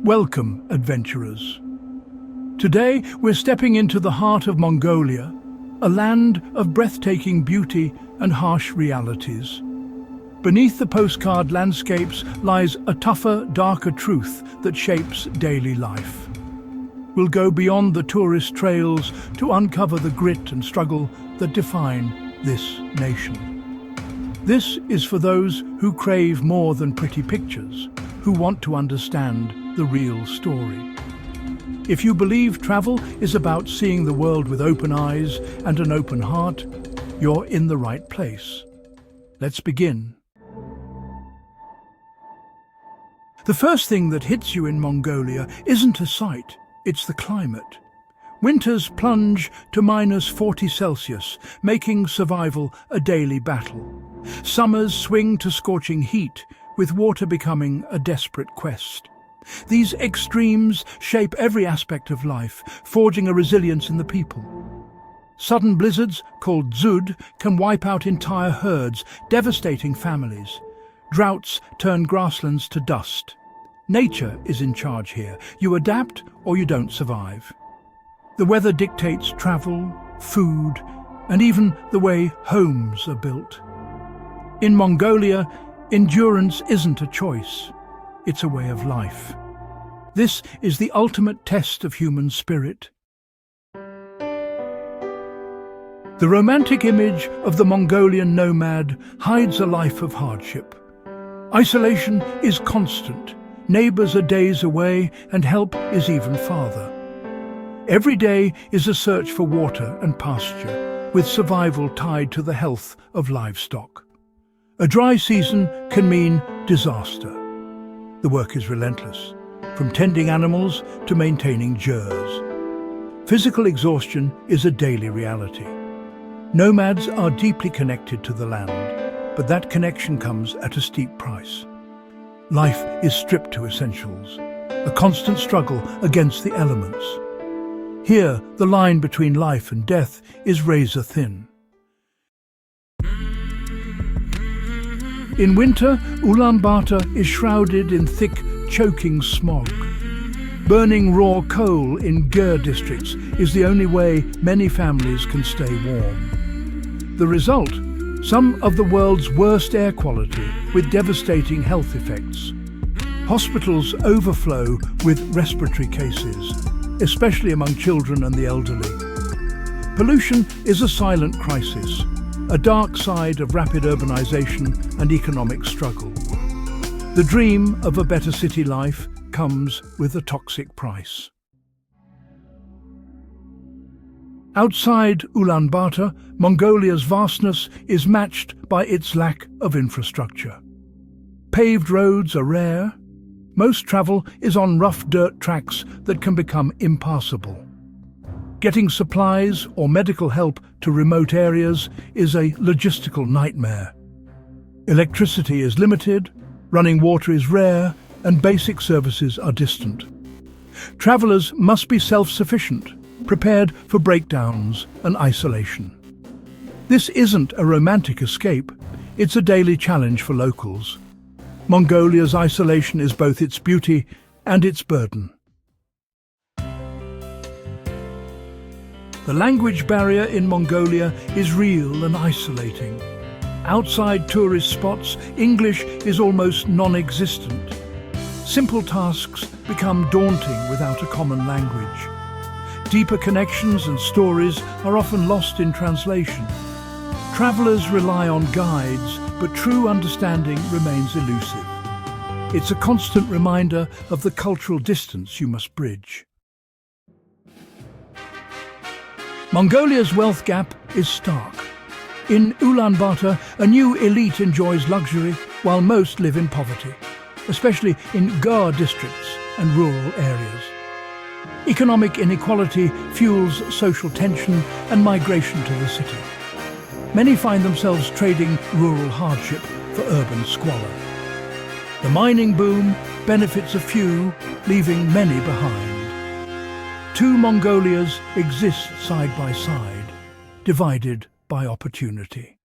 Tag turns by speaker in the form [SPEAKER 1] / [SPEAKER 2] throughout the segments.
[SPEAKER 1] Welcome, adventurers. Today we're stepping into the heart of Mongolia, a land of breathtaking beauty and harsh realities. Beneath the postcard landscapes lies a tougher, darker truth that shapes daily life. We'll go beyond the tourist trails to uncover the grit and struggle that define this nation. This is for those who crave more than pretty pictures, who want to understand the real story. If you believe travel is about seeing the world with open eyes and an open heart, you're in the right place. Let's begin. The first thing that hits you in Mongolia isn't a sight, it's the climate. Winters plunge to -40°C, making survival a daily battle. Summers swing to scorching heat, with water becoming a desperate quest. These extremes shape every aspect of life, forging a resilience in the people. Sudden blizzards, called dzud, can wipe out entire herds, devastating families. Droughts turn grasslands to dust. Nature is in charge here. You adapt or you don't survive. The weather dictates travel, food, and even the way homes are built. In Mongolia, endurance isn't a choice. It's a way of life. This is the ultimate test of human spirit. The romantic image of the Mongolian nomad hides a life of hardship. Isolation is constant. Neighbors are days away and help is even farther. Every day is a search for water and pasture, with survival tied to the health of livestock. A dry season can mean disaster. The work is relentless, from tending animals to maintaining yurts. Physical exhaustion is a daily reality. Nomads are deeply connected to the land, but that connection comes at a steep price. Life is stripped to essentials, a constant struggle against the elements. Here, the line between life and death is razor thin. In winter, Ulaanbaatar is shrouded in thick, choking smog. Burning raw coal in Gyur districts is the only way many families can stay warm. The result? Some of the world's worst air quality, with devastating health effects. Hospitals overflow with respiratory cases, especially among children and the elderly. Pollution is a silent crisis, a dark side of rapid urbanization and economic struggle. The dream of a better city life comes with a toxic price. Outside Ulaanbaatar, Mongolia's vastness is matched by its lack of infrastructure. Paved roads are rare. Most travel is on rough dirt tracks that can become impassable. Getting supplies or medical help to remote areas is a logistical nightmare. Electricity is limited, running water is rare, and basic services are distant. Travelers must be self-sufficient, prepared for breakdowns and isolation. This isn't a romantic escape, it's a daily challenge for locals. Mongolia's isolation is both its beauty and its burden. The language barrier in Mongolia is real and isolating. Outside tourist spots, English is almost non-existent. Simple tasks become daunting without a common language. Deeper connections and stories are often lost in translation. Travelers rely on guides, but true understanding remains elusive. It's a constant reminder of the cultural distance you must bridge. Mongolia's wealth gap is stark. In Ulaanbaatar, a new elite enjoys luxury while most live in poverty, especially in Gyur districts and rural areas. Economic inequality fuels social tension and migration to the city. Many find themselves trading rural hardship for urban squalor. The mining boom benefits a few, leaving many behind. Two Mongolias exist side by side, divided by opportunity.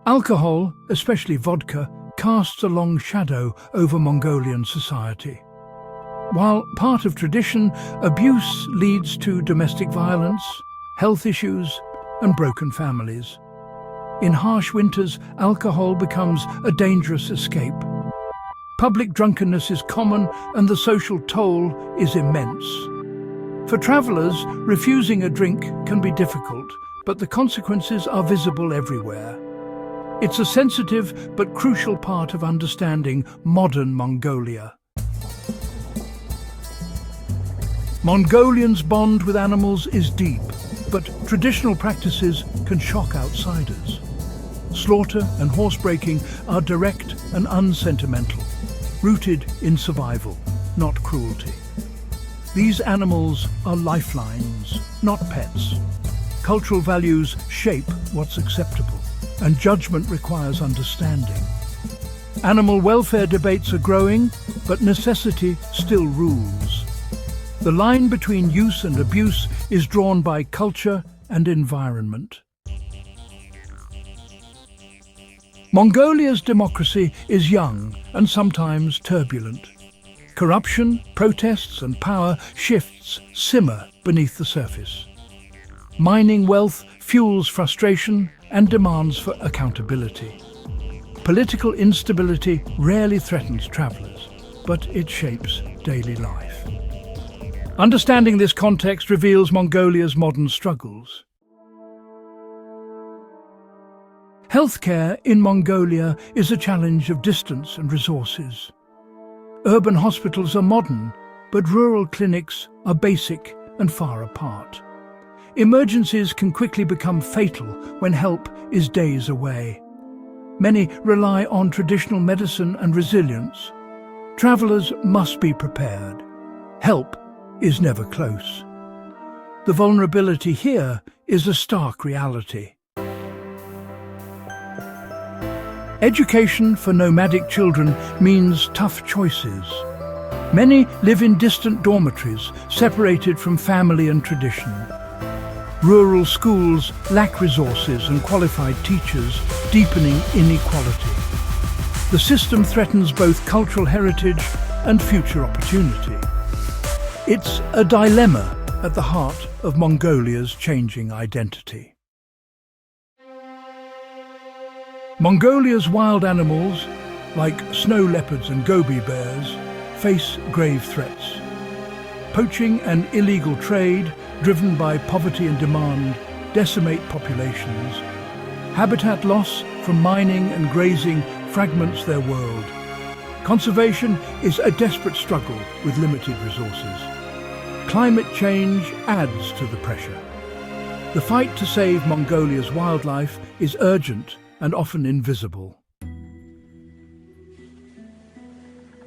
[SPEAKER 1] Alcohol, especially vodka, casts a long shadow over Mongolian society. While part of tradition, abuse leads to domestic violence, health issues, and broken families. In harsh winters, alcohol becomes a dangerous escape. Public drunkenness is common and the social toll is immense. For travelers, refusing a drink can be difficult, but the consequences are visible everywhere. It's a sensitive but crucial part of understanding modern Mongolia. Mongolians' bond with animals is deep, but traditional practices can shock outsiders. Slaughter and horsebreaking are direct and unsentimental, rooted in survival, not cruelty. These animals are lifelines, not pets. Cultural values shape what's acceptable, and judgment requires understanding. Animal welfare debates are growing, but necessity still rules. The line between use and abuse is drawn by culture and environment. Mongolia's democracy is young and sometimes turbulent. Corruption, protests and power shifts simmer beneath the surface. Mining wealth fuels frustration and demands for accountability. Political instability rarely threatens travelers, but it shapes daily life. Understanding this context reveals Mongolia's modern struggles. Healthcare in Mongolia is a challenge of distance and resources. Urban hospitals are modern, but rural clinics are basic and far apart. Emergencies can quickly become fatal when help is days away. Many rely on traditional medicine and resilience. Travelers must be prepared. Help is never close. The vulnerability here is a stark reality. Education for nomadic children means tough choices. Many live in distant dormitories, separated from family and tradition. Rural schools lack resources and qualified teachers, deepening inequality. The system threatens both cultural heritage and future opportunity. It's a dilemma at the heart of Mongolia's changing identity. Mongolia's wild animals, like snow leopards and gobi bears, face grave threats. Poaching and illegal trade, driven by poverty and demand, decimate populations. Habitat loss from mining and grazing fragments their world. Conservation is a desperate struggle with limited resources. Climate change adds to the pressure. The fight to save Mongolia's wildlife is urgent and often invisible.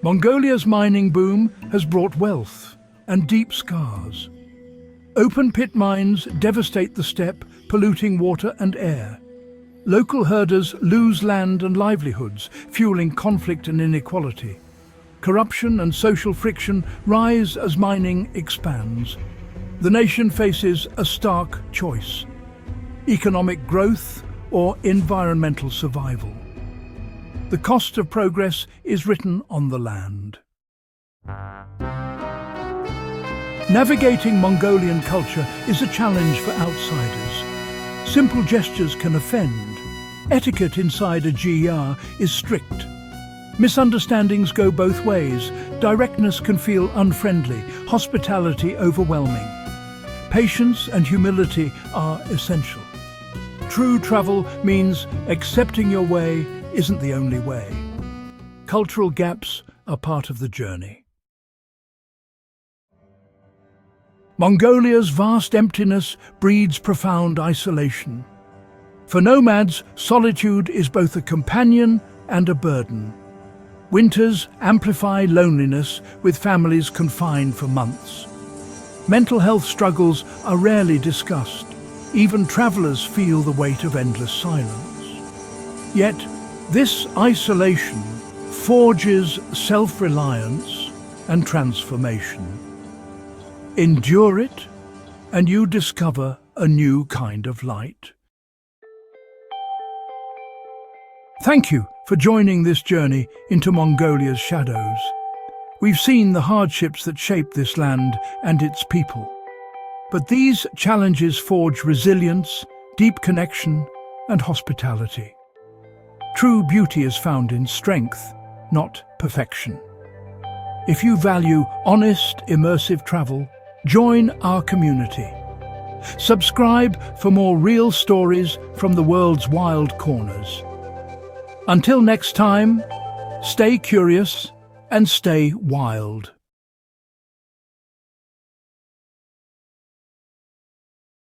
[SPEAKER 1] Mongolia's mining boom has brought wealth and deep scars. Open pit mines devastate the steppe, polluting water and air. Local herders lose land and livelihoods, fueling conflict and inequality. Corruption and social friction rise as mining expands. The nation faces a stark choice: economic growth or environmental survival. The cost of progress is written on the land. Navigating Mongolian culture is a challenge for outsiders. Simple gestures can offend. Etiquette inside a GR is strict. Misunderstandings go both ways. Directness can feel unfriendly, hospitality overwhelming. Patience and humility are essential. True travel means accepting your way isn't the only way. Cultural gaps are part of the journey. Mongolia's vast emptiness breeds profound isolation. For nomads, solitude is both a companion and a burden. Winters amplify loneliness, with families confined for months. Mental health struggles are rarely discussed. Even travelers feel the weight of endless silence. Yet, this isolation forges self-reliance and transformation. Endure it, and you discover a new kind of light. Thank you for joining this journey into Mongolia's shadows. We've seen the hardships that shape this land and its people. But these challenges forge resilience, deep connection, and hospitality. True beauty is found in strength, not perfection. If you value honest, immersive travel, join our community. Subscribe for more real stories from the world's wild corners. Until next time, stay curious and stay wild.